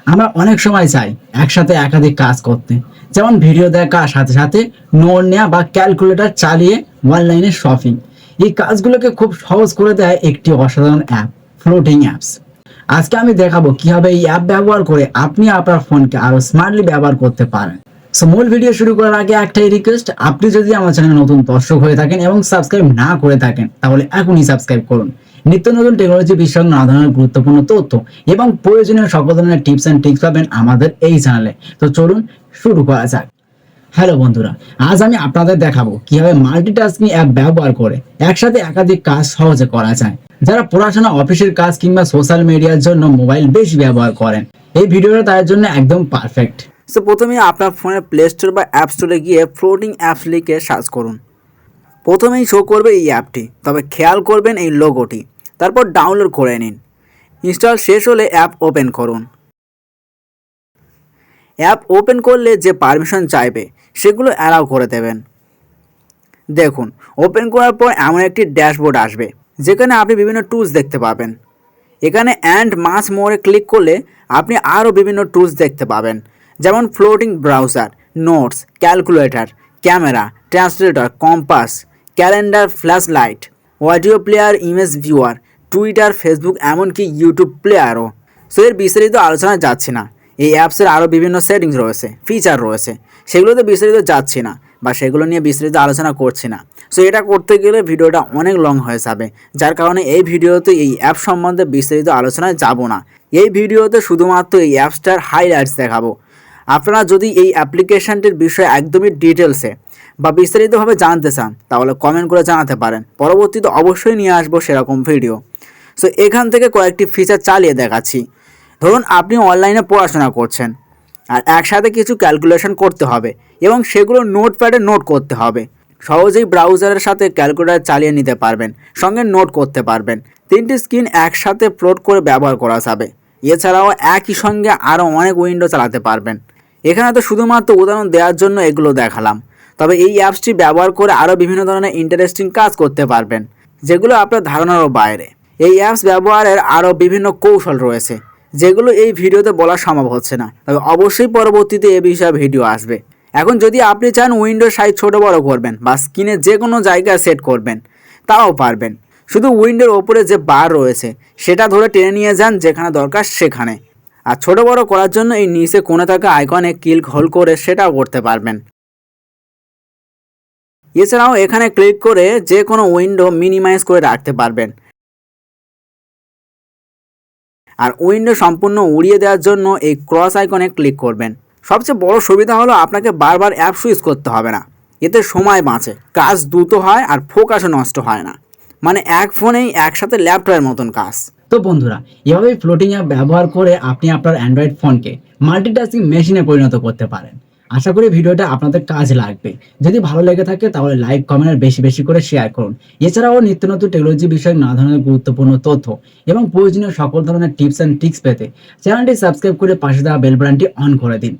আমরা অনেক সময় চাই একসাথে একাধিক কাজ করতে, যেমন ভিডিও দেখার সাথে সাথে নোট নেওয়া বা ক্যালকুলেটর চালিয়ে অনলাইনে শপিং। এই কাজগুলোকে খুব সহজ করে দেয় একটি অসাধারণ অ্যাপ, ফ্লোটিং অ্যাপস। আজকে আমি দেখাবো কিভাবে এই অ্যাপ ব্যবহার করে আপনি আপনার ফোনকে আরো স্মার্টলি ব্যবহার করতে পারেন। সো মূল ভিডিও শুরু করার আগে একটাই রিকোয়েস্ট, আপনি যদি আমার চ্যানেলে নতুন দর্শক হয়ে থাকেন এবং সাবস্ক্রাইব না করে থাকেন তাহলে এখনই সাবস্ক্রাইব করুন। নিত্য নতুন টেকনোলজি বিষয়ক নানা ধরনের গুরুত্বপূর্ণ তথ্য এবং প্রয়োজনীয় সকল ধরনের টিপস এন্ড ট্রিক্স পাবেন আমাদের এই চ্যানেলে। তো চলুন শুরু করা যাক। হ্যালো বন্ধুরা, আজ আমি আপনাদের দেখাবো কিভাবে মাল্টিটাস্কিং অ্যাপ ব্যবহার করে একসাথে একাধিক কাজ সহজে করা যায়। যারা পড়াশোনা, অফিসের কাজ কিংবা সোশ্যাল মিডিয়ার জন্য মোবাইল বেশি ব্যবহার করেন, এই ভিডিওটা তাদের জন্য একদম পারফেক্ট। সো প্রথমে আপনার ফোনের প্লে স্টোর বা অ্যাপ স্টোরে গিয়ে ফ্লোটিং অ্যাপস লিখে সার্চ করুন। প্রথমেই শো করবে এই অ্যাপটি, তবে খেয়াল করবেন এই লোগোটি। তারপর ডাউনলোড করে নিন। ইনস্টল শেষ হলে অ্যাপ ওপেন করুন। অ্যাপ ওপেন করলে যে পারমিশন চাইবে সেগুলো অ্যালাউ করে দেবেন। দেখুন, ওপেন করার পর এমন একটি ড্যাশবোর্ড আসবে যেখানে আপনি বিভিন্ন টুলস দেখতে পাবেন। এখানে অ্যান্ড মাছ মোরে ক্লিক করলে আপনি আরও বিভিন্ন টুলস দেখতে পাবেন, যেমন floating browser, notes, calculator, camera, translator, compass, calendar, flash light, audio player, image viewer, Twitter, Facebook, এমনকি ইউটিউব প্লেয়ারও। সো এর বিস্তারিত আলোচনা যাচ্ছে না। এই অ্যাপসের আরও বিভিন্ন সেটিংস রয়েছে, ফিচার রয়েছে, সেগুলোতে বিস্তারিত যাচ্ছি না বা সেগুলো নিয়ে বিস্তারিত আলোচনা করছি না। সো এটা করতে গেলে ভিডিওটা অনেক লং হয়ে যাবে, যার কারণে এই ভিডিওতে এই অ্যাপ সম্বন্ধে বিস্তারিত আলোচনায় যাব না। এই ভিডিওতে শুধুমাত্র এই অ্যাপসটার হাইলাইটস দেখাবো। আপনারা যদি এই অ্যাপ্লিকেশনটির বিষয়ে একদমই ডিটেলসে বা বিস্তারিতভাবে জানতে চান তাহলে কমেন্ট করে জানাতে পারেন, পরবর্তীতে অবশ্যই নিয়ে আসবো সেরকম ভিডিও। সো এখান থেকে কয়েকটি ফিচার চালিয়ে দেখাচ্ছি। ধরুন আপনি অনলাইনে পড়াশোনা করছেন আর একসাথে কিছু ক্যালকুলেশন করতে হবে এবং সেগুলো নোটপ্যাডে নোট করতে হবে। সহজেই ব্রাউজারের সাথে ক্যালকুলেটর চালিয়ে নিতে পারবেন, সঙ্গে নোট করতে পারবেন। তিনটি স্ক্রিন একসাথে প্লট করে ব্যবহার করা যাবে। এছাড়াও একই সঙ্গে আরও অনেক উইন্ডো চালাতে পারবেন। এখানে তো শুধুমাত্র উদাহরণ দেওয়ার জন্য এগুলো দেখালাম, তবে এই অ্যাপসটি ব্যবহার করে আরও বিভিন্ন ধরনের ইন্টারেস্টিং কাজ করতে পারবেন, যেগুলো আপনার ধারণারও বাইরে। এই অ্যাপস ব্যবহারের আরও বিভিন্ন কৌশল রয়েছে, যেগুলো এই ভিডিওতে বলা সম্ভব হচ্ছে না, তবে অবশ্যই পরবর্তীতে এ বিষয়ে ভিডিও আসবে। এখন যদি আপনি চান উইন্ডোর সাইজ ছোটো বড়ো করবেন বা স্ক্রিনে যে কোনো জায়গায় সেট করবেন, তাও পারবেন। শুধু উইন্ডোর ওপরে যে বার রয়েছে সেটা ধরে টেনে নিয়ে যান যেখানে দরকার সেখানে। আর ছোটো বড়ো করার জন্য এই নিচে কোণে থাকা আইকনে ক্লিক হোল্ড করে সেটাও করতে পারবেন। এছাড়াও এখানে ক্লিক করে যে কোনো উইন্ডো মিনিমাইজ করে রাখতে পারবেন। আর উইন্ডো সম্পূর্ণ উড়িয়ে দেওয়ার জন্য এই ক্রস আইকনে ক্লিক করবেন। সবচেয়ে বড় সুবিধা হলো আপনাকে বারবার অ্যাপ সুইচ করতে হবে না। এতে সময় বাঁচে, কাজ দ্রুত হয় আর ফোকাসও নষ্ট হয় না। মানে এক ফোনেই একসাথে ল্যাপটপের মতন কাজ। তো বন্ধুরা, এভাবেই ফ্লোটিং অ্যাপ ব্যবহার করে আপনি আপনার অ্যান্ড্রয়েড ফোনকে মাল্টিটাস্কিং মেশিনে পরিণত করতে পারেন। আশা করি ভিডিওটা আপনাদের কাজে লাগবে। যদি ভালো লেগে থাকে তাহলে লাইক, কমেন্ট আর বেশি বেশি করে শেয়ার করুন। এছাড়াও নিত্য নতুন টেকনোলজি বিষয়ক নানা ধরনের গুরুত্বপূর্ণ তথ্য এবং প্রয়োজনীয় সকল ধরনের টিপস অ্যান্ড ট্রিক্স পেতে চ্যানেলটি সাবস্ক্রাইব করে পাশে দেওয়া বেল বাটনটি অন করে দিন।